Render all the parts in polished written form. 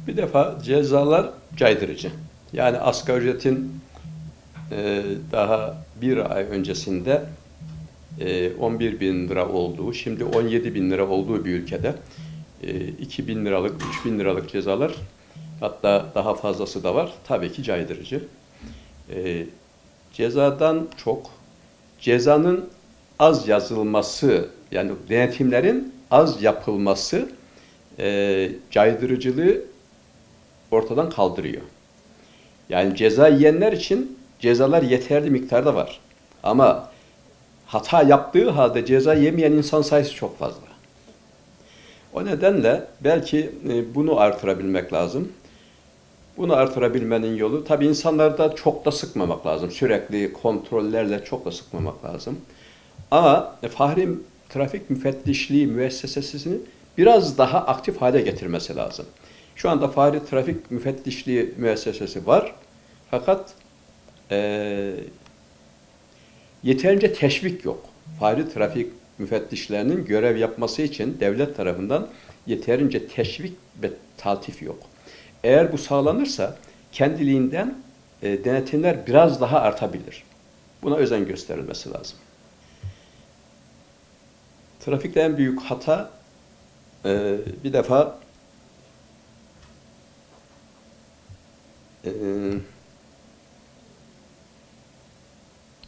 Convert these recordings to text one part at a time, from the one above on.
Bir defa cezalar caydırıcı. Yani asgari ücretin daha bir ay öncesinde 11 bin lira olduğu, şimdi 17 bin lira olduğu bir ülkede 2 bin liralık, 3 bin liralık cezalar, hatta daha fazlası da var, tabii ki caydırıcı. Cezadan çok cezanın az yazılması, yani denetimlerin az yapılması caydırıcılığı ortadan kaldırıyor. Yani ceza yiyenler için cezalar yeterli miktarda var. Ama hata yaptığı halde ceza yemeyen insan sayısı çok fazla. O nedenle belki bunu artırabilmek lazım. Bunu artırabilmenin yolu, tabii insanlarda çok da sıkmamak lazım. Sürekli kontrollerle çok da sıkmamak lazım. Ama Fahri Trafik Müfettişliği müessesesini biraz daha aktif hale getirmesi lazım. Şu anda Fahri Trafik Müfettişliği müessesesi var. Fakat yeterince teşvik yok. Fahri Trafik Müfettişlerinin görev yapması için devlet tarafından yeterince teşvik ve taltif yok. Eğer bu sağlanırsa kendiliğinden denetimler biraz daha artabilir. Buna özen gösterilmesi lazım. Trafikte en büyük hata bir defa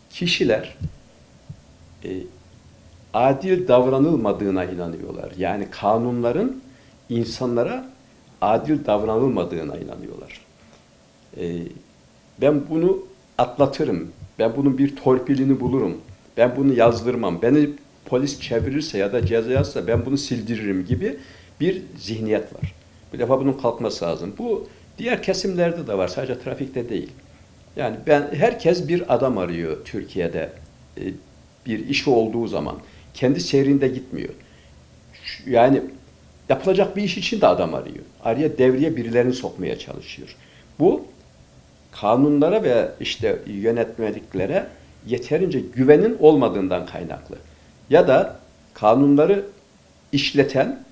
kişiler adil davranılmadığına inanıyorlar. Yani kanunların insanlara adil davranılmadığına inanıyorlar. Ben bunu atlatırım, ben bunun bir torpilini bulurum, ben bunu yazdırmam, beni polis çevirirse ya da ceza yazsa ben bunu sildiririm gibi bir zihniyet var. Bir defa bunun kalkması lazım. Bu diğer kesimlerde de var, sadece trafikte değil. Yani herkes bir adam arıyor Türkiye'de, bir iş olduğu zaman. Kendi seyrinde gitmiyor. Yani yapılacak bir iş için de adam arıyor. Araya devreye birilerini sokmaya çalışıyor. Bu kanunlara ve işte yönetmeliklere yeterince güvenin olmadığından kaynaklı. Ya da kanunları işleten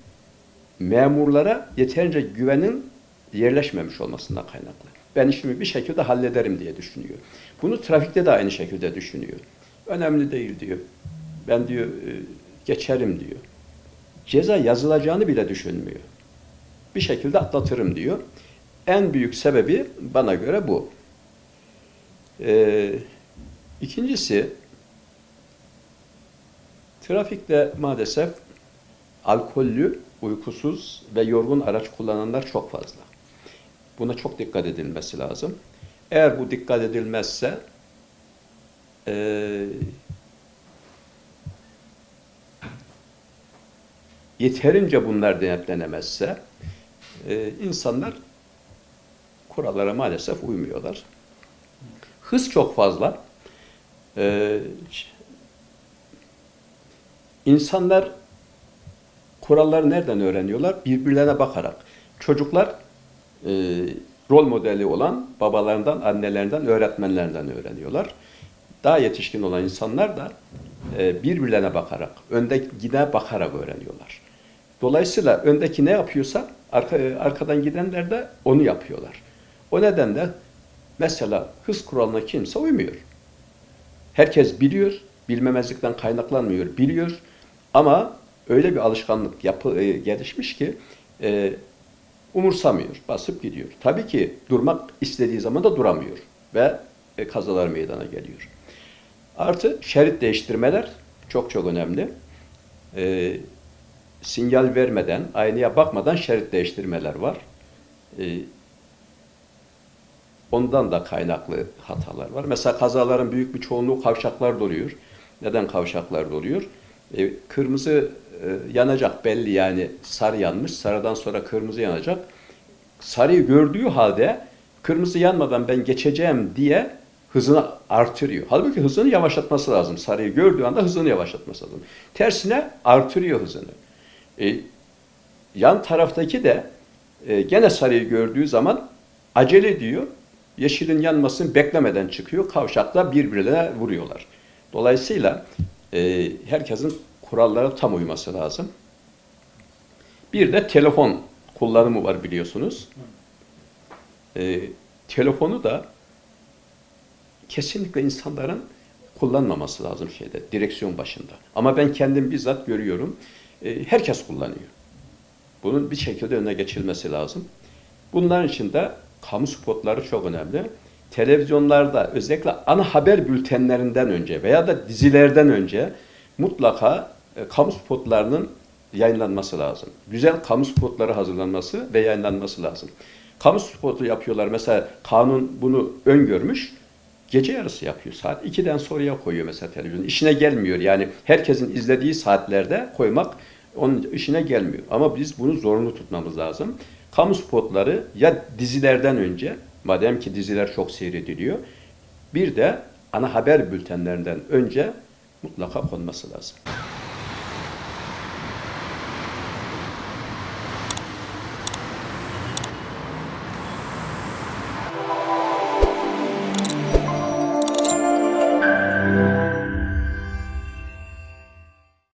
memurlara yeterince güvenin yerleşmemiş olmasından kaynaklı. Ben işimi bir şekilde hallederim diye düşünüyor. Bunu trafikte de aynı şekilde düşünüyor. Önemli değil diyor. Ben diyor geçerim diyor. Ceza yazılacağını bile düşünmüyor. Bir şekilde atlatırım diyor. En büyük sebebi bana göre bu. İkincisi, trafikte maalesef alkollü, uykusuz ve yorgun araç kullananlar çok fazla. Buna çok dikkat edilmesi lazım. Eğer bu dikkat edilmezse yeterince bunlar denetlenemezse insanlar kurallara maalesef uymuyorlar. Hız çok fazla. İnsanlar kuralları nereden öğreniyorlar? Birbirlerine bakarak. Çocuklar rol modeli olan babalarından, annelerinden, öğretmenlerinden öğreniyorlar. Daha yetişkin olan insanlar da birbirlerine bakarak, öndekine bakarak öğreniyorlar. Dolayısıyla öndeki ne yapıyorsa arkadan gidenler de onu yapıyorlar. O nedenle mesela hız kuralına kimse uymuyor. Herkes biliyor, bilmemezlikten kaynaklanmıyor, biliyor ama öyle bir alışkanlık gelişmiş ki umursamıyor, basıp gidiyor. Tabii ki durmak istediği zaman da duramıyor ve kazalar meydana geliyor. Artı şerit değiştirmeler çok önemli. Sinyal vermeden, aynaya bakmadan şerit değiştirmeler var. Ondan da kaynaklı hatalar var. Mesela kazaların büyük bir çoğunluğu kavşaklarda oluyor. Neden kavşaklarda oluyor? Kırmızı yanacak belli, yani sarı yanmış, sarıdan sonra kırmızı yanacak. Sarıyı gördüğü halde kırmızı yanmadan ben geçeceğim diye hızını artırıyor. Halbuki hızını yavaşlatması lazım. Sarıyı gördüğü anda hızını yavaşlatması lazım. Tersine artırıyor hızını. Yan taraftaki de gene sarıyı gördüğü zaman acele ediyor. Yeşilin yanmasını beklemeden çıkıyor. Kavşakta birbirine vuruyorlar. Dolayısıyla herkesin kurallara tam uyması lazım. Bir de telefon kullanımı var biliyorsunuz. Telefonu da kesinlikle insanların kullanmaması lazım direksiyon başında. Ama ben kendim bizzat görüyorum. Herkes kullanıyor. Bunun bir şekilde önüne geçilmesi lazım. Bunların için de kamu spotları çok önemli. Televizyonlarda özellikle ana haber bültenlerinden önce veya da dizilerden önce mutlaka kamu spotlarının yayınlanması lazım. Güzel kamu spotları hazırlanması ve yayınlanması lazım. Kamu spotu yapıyorlar. Mesela kanun bunu öngörmüş. Gece yarısı yapıyor. Saat 2'den sonraya koyuyor mesela televizyon. İşine gelmiyor. Yani herkesin izlediği saatlerde koymak onun işine gelmiyor. Ama biz bunu zorunlu tutmamız lazım. Kamu spotları ya dizilerden önce, madem ki diziler çok seyrediliyor, bir de ana haber bültenlerinden önce mutlaka konması lazım.